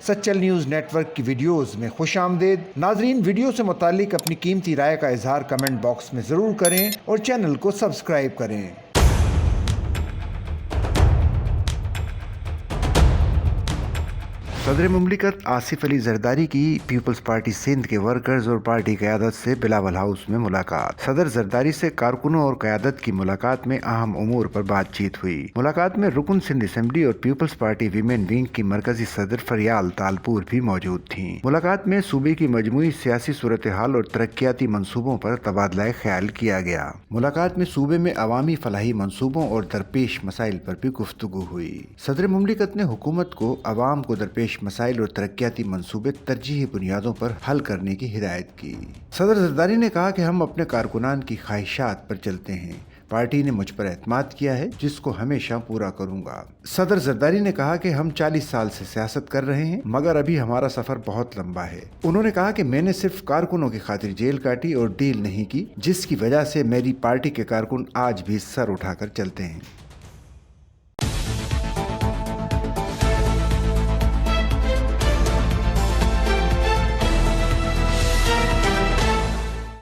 Sachal news network की videos में खुश आमदेद। नाजरीन, वीडियो से मुतालिक अपनी कीमती राय का इजहार कमेंट बॉक्स में ज़रूर करें और चैनल को सब्सक्राइब करें। सदर मुमलिकत आसिफ अली जरदारी की पीपल्स पार्टी सिंध के वर्कर्स और पार्टी क़यादत से बिलावल हाउस में मुलाकात। सदर जरदारी से कारकुनों और क़यादत की मुलाकात में अहम उमूर पर बातचीत हुई। मुलाकात में रुकन सिंध असम्बली और पीपल्स पार्टी वीमेन विंग की मरकजी सदर फरियाल तालपुर भी मौजूद थीं। मुलाकात में सूबे की मजमूई सियासी सूरत हाल और तरक्याती मनसूबों पर तबादला ख्याल किया गया। मुलाकात में सूबे में अवामी फलाही मनसूबों और दरपेश मसाइल पर भी गुफ्तगू हुई। सदर मुमलिकत ने हुकूमत को अवाम को दरपेश मसाइल और तरक्याती मंसूबे तरजीही बुनियादों पर हल करने की हिदायत की। सदर जरदारी ने कहा कि हम अपने कारकुनान की ख्वाहिशात पर चलते हैं। पार्टी ने मुझ पर एतमाद किया है, जिसको हमेशा पूरा करूंगा। सदर जरदारी ने कहा कि हम 40 साल से सियासत कर रहे हैं, मगर अभी हमारा सफर बहुत लंबा है। उन्होंने कहा कि मैंने सिर्फ कारकुनों की खातिर जेल काटी और डील नहीं की, जिसकी वजह से मेरी पार्टी के कारकुन आज भी सर उठाकर चलते हैं।